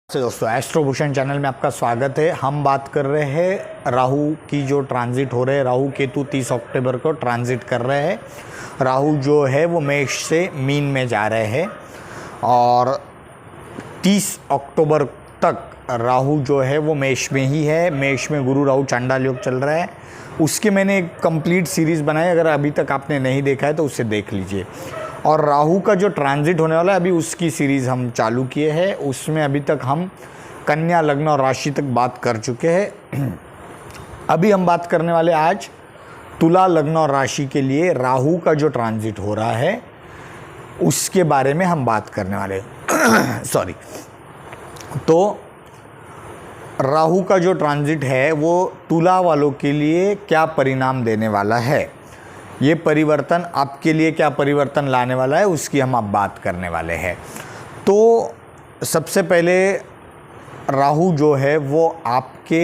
से दोस्तों एस्ट्रोभूषण चैनल में आपका स्वागत है। हम बात कर रहे हैं राहु की जो ट्रांजिट हो रहे हैं। राहु केतु 30 अक्टूबर को ट्रांजिट कर रहे हैं। राहु जो है वो मेष से मीन में जा रहे हैं और 30 अक्टूबर तक राहु जो है वो मेष में ही है। मेष में गुरु राहु चांडाल योग चल रहा है। उसकी मैंने एक कंप्लीट सीरीज़ बनाई, अगर अभी तक आपने नहीं देखा है तो उसे देख लीजिए। और राहु का जो ट्रांजिट होने वाला है अभी उसकी सीरीज़ हम चालू किए हैं। उसमें अभी तक हम कन्या लग्न और राशि तक बात कर चुके हैं। अभी हम बात करने वाले आज तुला लग्न और राशि के लिए राहु का जो ट्रांजिट हो रहा है उसके बारे में हम बात करने वाले सॉरी। तो राहु का जो ट्रांजिट है वो तुला वालों के लिए क्या परिणाम देने वाला है, ये परिवर्तन आपके लिए क्या परिवर्तन लाने वाला है, उसकी हम अब बात करने वाले हैं। तो सबसे पहले राहु जो है वो आपके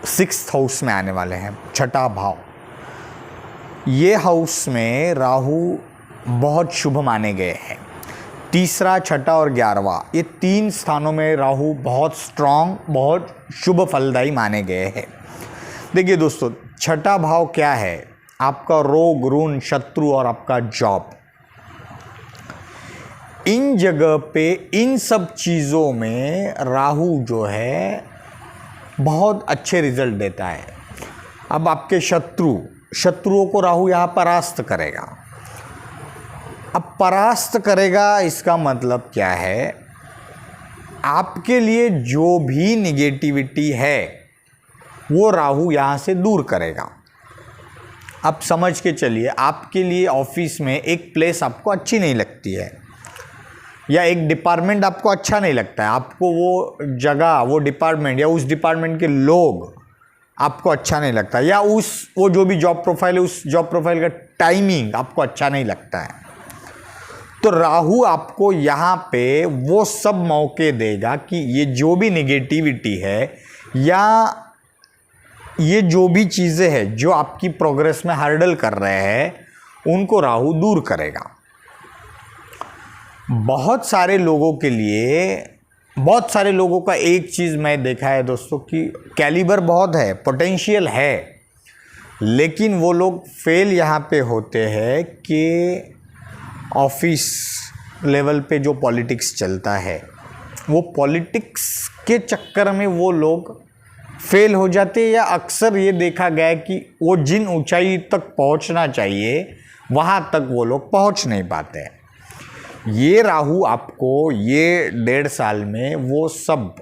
6th हाउस में आने वाले हैं, छठा भाव। ये हाउस में राहु बहुत शुभ माने गए हैं। तीसरा, छठा और 11वां, ये 3 स्थानों में राहु बहुत स्ट्रांग, बहुत शुभ फलदायी माने गए हैं। देखिए दोस्तों, छठा भाव क्या है? आपका रोग, ऋण, शत्रु और आपका जॉब। इन जगह पे इन सब चीज़ों में राहु जो है बहुत अच्छे रिजल्ट देता है। अब आपके शत्रुओं को राहु यहाँ परास्त करेगा। अब परास्त करेगा इसका मतलब क्या है? आपके लिए जो भी निगेटिविटी है वो राहु यहाँ से दूर करेगा। अब समझ के चलिए, आपके लिए ऑफिस में एक प्लेस आपको अच्छी नहीं लगती है या एक डिपार्टमेंट आपको अच्छा नहीं लगता है, आपको वो जगह, वो डिपार्टमेंट या उस डिपार्टमेंट के लोग आपको अच्छा नहीं लगता, या वो जो भी जॉब प्रोफाइल है उस जॉब प्रोफाइल का टाइमिंग आपको अच्छा नहीं लगता है। तो राहु आपको यहाँ पे वो सब मौके देगा कि ये जो भी निगेटिविटी है या ये जो भी चीज़ें हैं जो आपकी प्रोग्रेस में हर्डल कर रहे हैं उनको राहु दूर करेगा। बहुत सारे लोगों के लिए, बहुत सारे लोगों का एक चीज़ मैं देखा है दोस्तों कि कैलिबर बहुत है, पोटेंशियल है, लेकिन वो लोग फेल यहाँ पे होते हैं कि ऑफिस लेवल पे जो पॉलिटिक्स चलता है वो पॉलिटिक्स के चक्कर में वो लोग फेल हो जाते हैं, या अक्सर ये देखा गया है कि वो जिन ऊंचाई तक पहुंचना चाहिए वहाँ तक वो लोग पहुंच नहीं पाते हैं। ये राहु आपको ये 1.5 साल में वो सब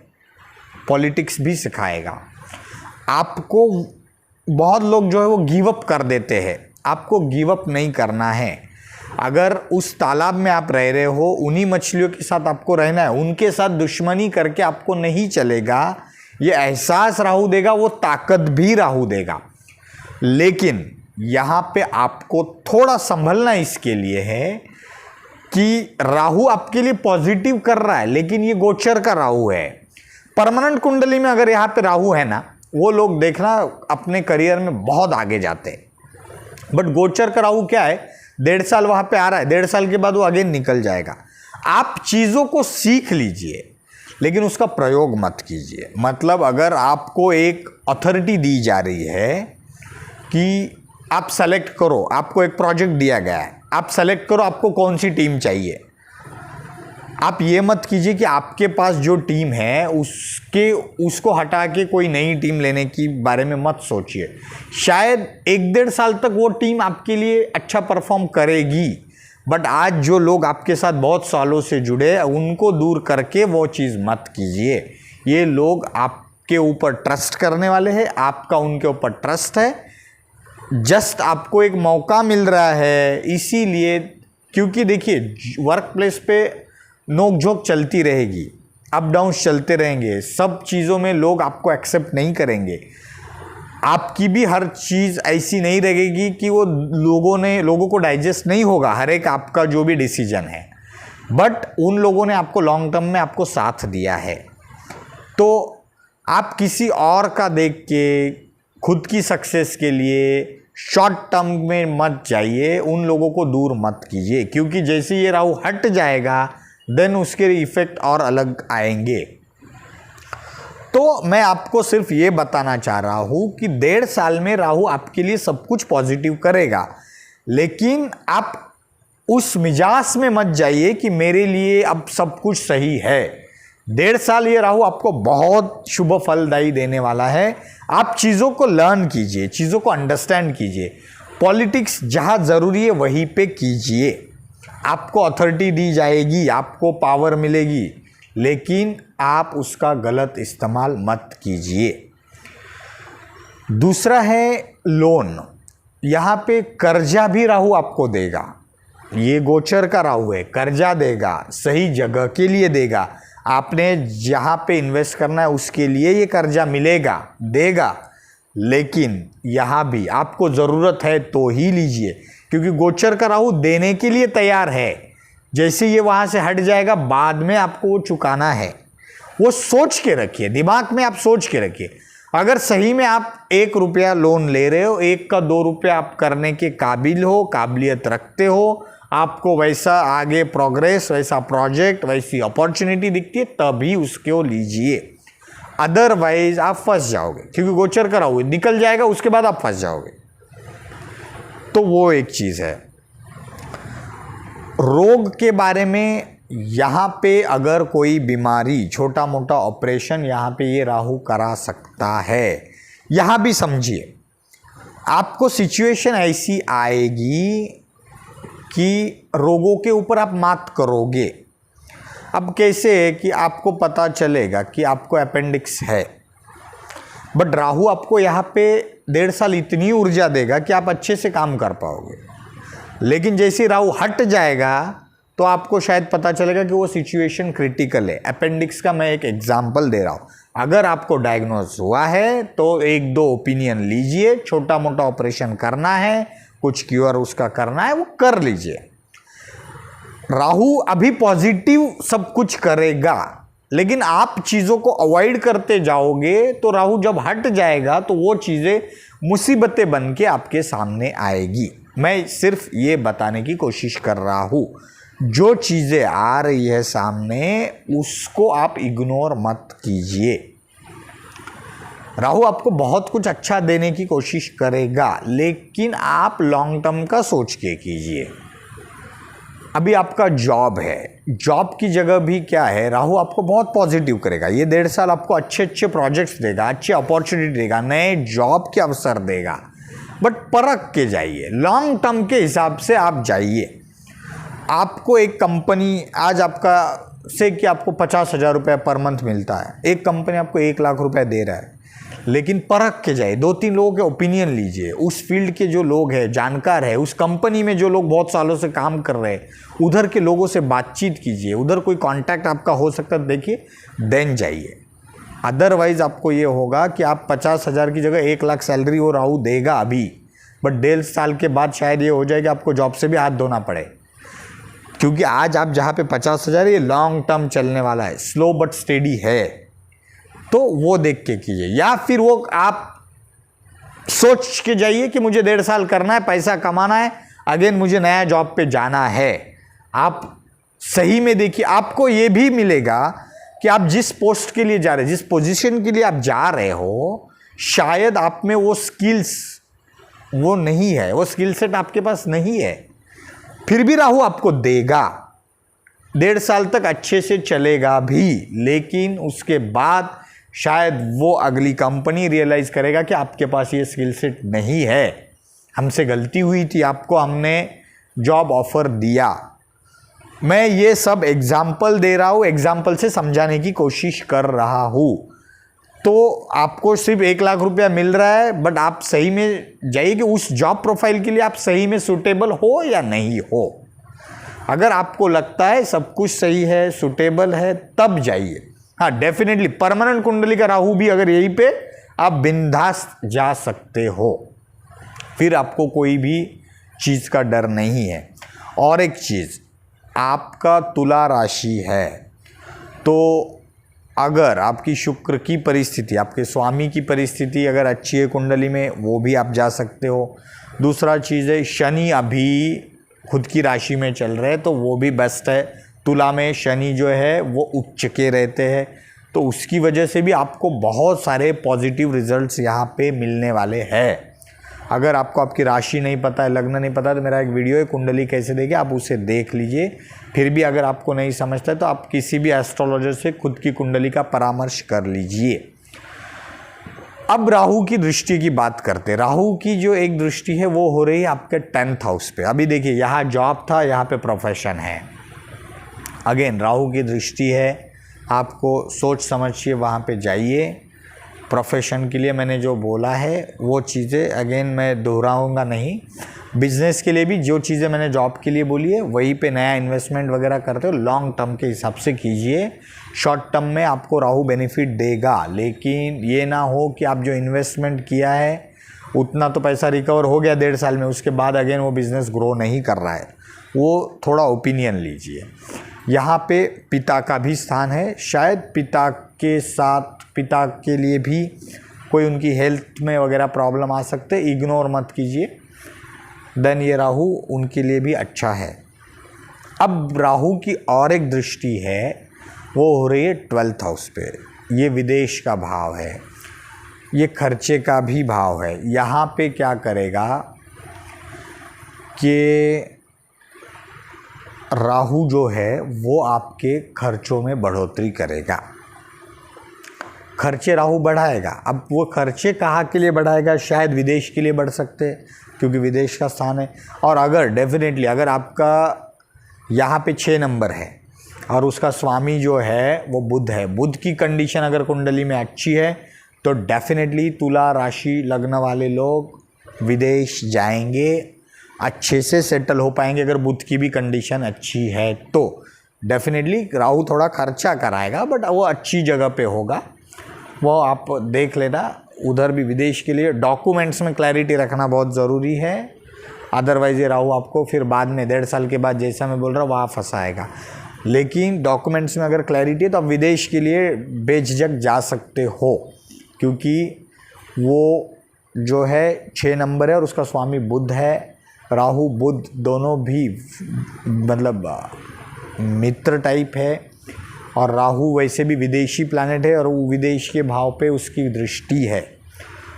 पॉलिटिक्स भी सिखाएगा। आपको बहुत लोग जो है वो गिव अप कर देते हैं, आपको गिव अप नहीं करना है। अगर उस तालाब में आप रह रहे हो, उन्हीं मछलियों के साथ आपको रहना है, उनके साथ दुश्मनी करके आपको नहीं चलेगा। ये एहसास राहु देगा, वो ताकत भी राहु देगा, लेकिन यहाँ पे आपको थोड़ा संभलना इसके लिए है कि राहु आपके लिए पॉजिटिव कर रहा है, लेकिन ये गोचर का राहु है। परमानेंट कुंडली में अगर यहाँ पे राहु है ना, वो लोग देखना अपने करियर में बहुत आगे जाते हैं। बट गोचर का राहु क्या है? 1.5 साल वहाँ पे आ रहा है, 1.5 साल के बाद वो आगे निकल जाएगा। आप चीज़ों को सीख लीजिए लेकिन उसका प्रयोग मत कीजिए। मतलब अगर आपको एक अथॉरिटी दी जा रही है कि आप सेलेक्ट करो, आपको एक प्रोजेक्ट दिया गया है, आप सेलेक्ट करो आपको कौन सी टीम चाहिए, आप ये मत कीजिए कि आपके पास जो टीम है उसको हटा के कोई नई टीम लेने की बारे में मत सोचिए। शायद 1-1.5 साल तक वो टीम आपके लिए अच्छा परफॉर्म करेगी, बट आज जो लोग आपके साथ बहुत सालों से जुड़े हैं उनको दूर करके वो चीज़ मत कीजिए। ये लोग आपके ऊपर ट्रस्ट करने वाले हैं, आपका उनके ऊपर ट्रस्ट है, जस्ट आपको एक मौका मिल रहा है इसीलिए। क्योंकि देखिए, वर्क प्लेस पे नोक झोंक चलती रहेगी, अप डाउन्स चलते रहेंगे, सब चीज़ों में लोग आपको एक्सेप्ट नहीं करेंगे। आपकी भी हर चीज़ ऐसी नहीं रहेगी कि वो लोगों को डाइजेस्ट नहीं होगा हर एक आपका जो भी डिसीजन है, बट उन लोगों ने आपको लॉन्ग टर्म में आपको साथ दिया है। तो आप किसी और का देख के खुद की सक्सेस के लिए शॉर्ट टर्म में मत जाइए, उन लोगों को दूर मत कीजिए, क्योंकि जैसे ये राहु हट जाएगा देन उसके इफ़ेक्ट और अलग आएंगे। तो मैं आपको सिर्फ ये बताना चाह रहा हूँ कि 1.5 साल में राहु आपके लिए सब कुछ पॉजिटिव करेगा, लेकिन आप उस मिजाज में मत जाइए कि मेरे लिए अब सब कुछ सही है। 1.5 साल ये राहु आपको बहुत शुभ फलदायी देने वाला है। आप चीज़ों को लर्न कीजिए, चीज़ों को अंडरस्टैंड कीजिए। पॉलिटिक्स जहाँ ज़रूरी है वहीं पे कीजिए। आपको अथॉरिटी दी जाएगी, आपको पावर मिलेगी, लेकिन आप उसका गलत इस्तेमाल मत कीजिए। दूसरा है लोन। यहाँ पे कर्जा भी राहु आपको देगा। ये गोचर का राहु है, कर्जा देगा, सही जगह के लिए देगा। आपने जहाँ पे इन्वेस्ट करना है उसके लिए ये कर्जा मिलेगा, देगा, लेकिन यहाँ भी आपको ज़रूरत है तो ही लीजिए, क्योंकि गोचर का राहु देने के लिए तैयार है। जैसे ये वहाँ से हट जाएगा, बाद में आपको वो चुकाना है। वो सोच के रखिए, दिमाग में आप सोच के रखिए। अगर सही में आप 1 रुपया लोन ले रहे हो, 1 का 2 रुपया आप करने के काबिल हो, काबिलियत रखते हो, आपको वैसा आगे प्रोग्रेस, वैसा प्रोजेक्ट, वैसी अपॉर्चुनिटी दिखती है, तभी उसको लीजिए। अदरवाइज आप फंस जाओगे, क्योंकि गोचर करा हुआ निकल जाएगा, उसके बाद आप फंस जाओगे। तो वो एक चीज़ है। रोग के बारे में, यहाँ पे अगर कोई बीमारी, छोटा मोटा ऑपरेशन यहाँ पे ये राहु करा सकता है। यहाँ भी समझिए, आपको सिचुएशन ऐसी आएगी कि रोगों के ऊपर आप मात करोगे। अब कैसे है कि आपको पता चलेगा कि आपको अपेंडिक्स है, बट राहु आपको यहाँ पे 1.5 साल इतनी ऊर्जा देगा कि आप अच्छे से काम कर पाओगे। लेकिन जैसे राहु हट जाएगा तो आपको शायद पता चलेगा कि वो सिचुएशन क्रिटिकल है। अपेंडिक्स का मैं एक एग्जांपल दे रहा हूँ। अगर आपको डायग्नोज हुआ है तो 1-2 ओपिनियन लीजिए। छोटा मोटा ऑपरेशन करना है, कुछ क्योर उसका करना है, वो कर लीजिए। राहु अभी पॉजिटिव सब कुछ करेगा, लेकिन आप चीज़ों को अवॉइड करते जाओगे तो राहु जब हट जाएगा तो वो चीज़ें मुसीबतें बन के आपके सामने आएगी। मैं सिर्फ ये बताने की कोशिश कर रहा हूँ, जो चीज़ें आ रही है सामने उसको आप इग्नोर मत कीजिए। राहु आपको बहुत कुछ अच्छा देने की कोशिश करेगा, लेकिन आप लॉन्ग टर्म का सोच के कीजिए। अभी आपका जॉब है, जॉब की जगह भी क्या है, राहु आपको बहुत पॉजिटिव करेगा। ये 1.5 साल आपको अच्छे अच्छे प्रोजेक्ट्स देगा, अच्छी अपॉर्चुनिटी देगा, नए जॉब के अवसर देगा, बट परख के जाइए, लॉन्ग टर्म के हिसाब से आप जाइए। आपको एक कंपनी आज आपका से कि आपको 50,000 रुपये पर मंथ मिलता है, एक कंपनी आपको 1 लाख रुपए दे रहा है, लेकिन परख के जाइए। 2-3 लोगों के ओपिनियन लीजिए, उस फील्ड के जो लोग हैं, जानकार है, उस कंपनी में जो लोग बहुत सालों से काम कर रहे हैं, उधर के लोगों से बातचीत कीजिए। उधर कोई कांटेक्ट आपका हो सकता है, देखिए, देन जाइए। अदरवाइज आपको ये होगा कि आप 50,000 की जगह 1 लाख सैलरी वो राहु देगा अभी, बट 1.5 साल के बाद शायद ये हो जाएगा आपको जॉब से भी हाथ धोना पड़े, क्योंकि आज आप जहाँ पे 50,000 ये लॉन्ग टर्म चलने वाला है, स्लो बट स्टेडी है। तो वो देख के कीजिए, या फिर वो आप सोच के जाइए कि मुझे 1.5 साल करना है, पैसा कमाना है, अगेन मुझे नया जॉब पे जाना है। आप सही में देखिए, आपको ये भी मिलेगा कि आप जिस पोस्ट के लिए जा रहे हैं, जिस पोजीशन के लिए आप जा रहे हो, शायद आप में वो स्किल्स वो नहीं है, वो स्किल सेट आपके पास नहीं है, फिर भी राहु आपको देगा। 1.5 साल तक अच्छे से चलेगा भी, लेकिन उसके बाद शायद वो अगली कंपनी रियलाइज़ करेगा कि आपके पास ये स्किल सेट नहीं है, हमसे गलती हुई थी, आपको हमने जॉब ऑफर दिया। मैं ये सब एग्जाम्पल दे रहा हूँ, एग्जाम्पल से समझाने की कोशिश कर रहा हूँ। तो आपको सिर्फ 1 लाख रुपया मिल रहा है, बट आप सही में जाइए कि उस जॉब प्रोफाइल के लिए आप सही में सूटेबल हो या नहीं हो। अगर आपको लगता है सब कुछ सही है, सूटेबल है, तब जाइए। हाँ, डेफिनेटली परमानेंट कुंडली का राहु भी अगर यहीं पे, आप बिंदास जा सकते हो, फिर आपको कोई भी चीज़ का डर नहीं है। और एक चीज़, आपका तुला राशि है, तो अगर आपकी शुक्र की परिस्थिति, आपके स्वामी की परिस्थिति अगर अच्छी है कुंडली में, वो भी आप जा सकते हो। दूसरा चीज़ है, शनि अभी खुद की राशि में चल रहे हैं, तो वो भी बेस्ट है। तुला में शनि जो है वो उच्च के रहते हैं, तो उसकी वजह से भी आपको बहुत सारे पॉजिटिव रिजल्ट्स यहाँ पे मिलने वाले हैं। अगर आपको आपकी राशि नहीं पता है, लग्न नहीं पता, तो मेरा एक वीडियो है कुंडली कैसे देखें, आप उसे देख लीजिए। फिर भी अगर आपको नहीं समझता है तो आप किसी भी एस्ट्रोलॉजर से खुद की कुंडली का परामर्श कर लीजिए। अब राहु की दृष्टि की बात करते हैं। राहु की जो एक दृष्टि है वो हो रही है आपके 10th हाउस पे। अभी देखिए, यहाँ जॉब था, यहाँ पे प्रोफेशन है। अगेन राहु की दृष्टि है, आपको सोच समझिए वहाँ पे जाइए। प्रोफेशन के लिए मैंने जो बोला है वो चीज़ें अगेन मैं दोहराऊंगा नहीं। बिजनेस के लिए भी जो चीज़ें मैंने जॉब के लिए बोली है वहीं पे नया इन्वेस्टमेंट वगैरह करते हो लॉन्ग टर्म के हिसाब से कीजिए। शॉर्ट टर्म में आपको राहु बेनिफिट देगा, लेकिन ये ना हो कि आप जो इन्वेस्टमेंट किया है उतना तो पैसा रिकवर हो गया 1.5 साल में, उसके बाद अगेन वो बिज़नेस ग्रो नहीं कर रहा है। वो थोड़ा ओपिनियन लीजिए। यहाँ पे पिता का भी स्थान है, शायद पिता के साथ पिता के लिए भी कोई उनकी हेल्थ में वगैरह प्रॉब्लम आ सकते, इग्नोर मत कीजिए। देन ये राहु उनके लिए भी अच्छा है। अब राहु की और एक दृष्टि है, वो हो रही है 12th हाउस पे। ये विदेश का भाव है, ये खर्चे का भी भाव है। यहाँ पे क्या करेगा कि राहु जो है वो आपके खर्चों में बढ़ोतरी करेगा, खर्चे राहु बढ़ाएगा। अब वो खर्चे कहाँ के लिए बढ़ाएगा, शायद विदेश के लिए बढ़ सकते हैं क्योंकि विदेश का स्थान है। और अगर डेफिनेटली अगर आपका यहाँ पे 6 नंबर है और उसका स्वामी जो है वो बुध है, बुध की कंडीशन अगर कुंडली में अच्छी है तो डेफिनेटली तुला राशि लग्न वाले लोग विदेश जाएंगे, अच्छे से सेटल हो पाएंगे। अगर बुध की भी कंडीशन अच्छी है तो डेफिनेटली राहु थोड़ा खर्चा कराएगा, बट वो अच्छी जगह पे होगा, वो आप देख लेना। उधर भी विदेश के लिए डॉक्यूमेंट्स में क्लैरिटी रखना बहुत ज़रूरी है, अदरवाइज़ ये राहु आपको फिर बाद में 1.5 साल के बाद जैसा मैं बोल रहा हूँ वहाँ फंसाएगा। लेकिन डॉक्यूमेंट्स में अगर क्लैरिटी है तो आप विदेश के लिए बेझिझक जा सकते हो, क्योंकि वो जो है 6 नंबर है और उसका स्वामी बुध है। राहु बुध दोनों भी मतलब मित्र टाइप है, और राहु वैसे भी विदेशी प्लैनेट है और वो विदेश के भाव पे उसकी दृष्टि है,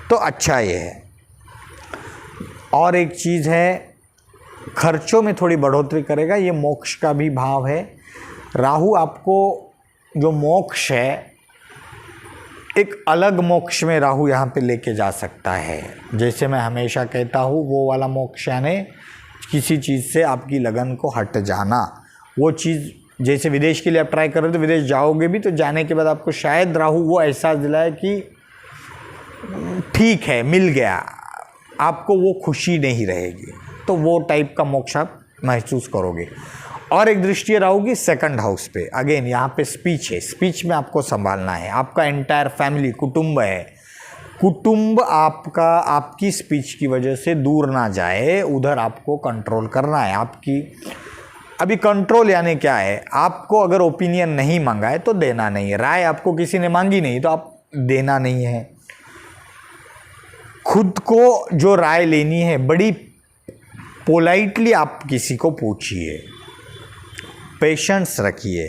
तो अच्छा ये है। और एक चीज़ है, खर्चों में थोड़ी बढ़ोतरी करेगा, ये मोक्ष का भी भाव है। राहु आपको जो मोक्ष है, एक अलग मोक्ष में राहु यहाँ पे लेके जा सकता है। जैसे मैं हमेशा कहता हूँ, वो वाला मोक्ष यानी किसी चीज़ से आपकी लगन को हट जाना। वो चीज़ जैसे विदेश के लिए आप ट्राई कर रहे हो तो विदेश जाओगे भी, तो जाने के बाद आपको शायद राहु वो एहसास दिलाए कि ठीक है मिल गया, आपको वो खुशी नहीं रहेगी, तो वो टाइप का मोक्ष आप महसूस करोगे। और एक दृष्टि है राहु की 2nd हाउस पे। अगेन यहाँ पे स्पीच है, स्पीच में आपको संभालना है। आपका एंटायर फैमिली कुटुंब है, कुटुंब आपका आपकी स्पीच की वजह से दूर ना जाए, उधर आपको कंट्रोल करना है। आपकी अभी कंट्रोल यानी क्या है, आपको अगर ओपिनियन नहीं मांगा है तो देना नहीं है, राय आपको किसी ने मांगी नहीं तो आप देना नहीं है। खुद को जो राय लेनी है बड़ी पोलाइटली आप किसी को पूछिए, पेशेंस रखिए।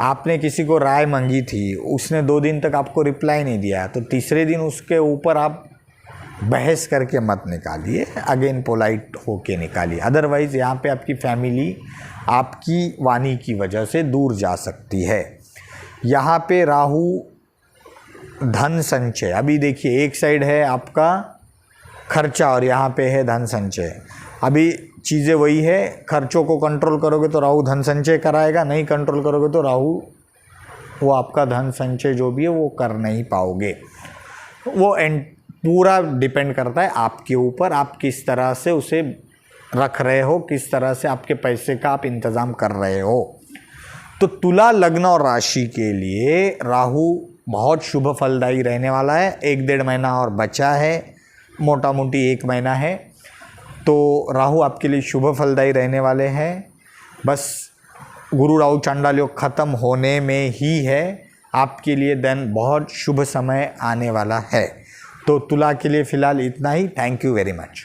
आपने किसी को राय मांगी थी, उसने 2 दिन तक आपको रिप्लाई नहीं दिया, तो तीसरे दिन उसके ऊपर आप बहस करके मत निकालिए, अगेन पोलाइट होके निकालिए। अदरवाइज़ यहाँ पे आपकी फैमिली आपकी वाणी की वजह से दूर जा सकती है। यहाँ पे राहु धन संचय, अभी देखिए एक साइड है आपका खर्चा और यहाँ पे है धन संचय। अभी चीज़ें वही है, खर्चों को कंट्रोल करोगे तो राहु धन संचय कराएगा, नहीं कंट्रोल करोगे तो राहु वो आपका धन संचय जो भी है वो कर नहीं पाओगे। वो पूरा डिपेंड करता है आपके ऊपर, आप किस तरह से उसे रख रहे हो, किस तरह से आपके पैसे का आप इंतज़ाम कर रहे हो। तो तुला लग्न और राशि के लिए राहु बहुत शुभ फलदायी रहने वाला है। 1-1.5 महीना और बचा है, मोटा मोटी 1 महीना है, तो राहु आपके लिए शुभ फलदायी रहने वाले हैं। बस गुरु राहु चांडाल योग ख़त्म होने में ही है, आपके लिए देन बहुत शुभ समय आने वाला है। तो तुला के लिए फ़िलहाल इतना ही। Thank you very much.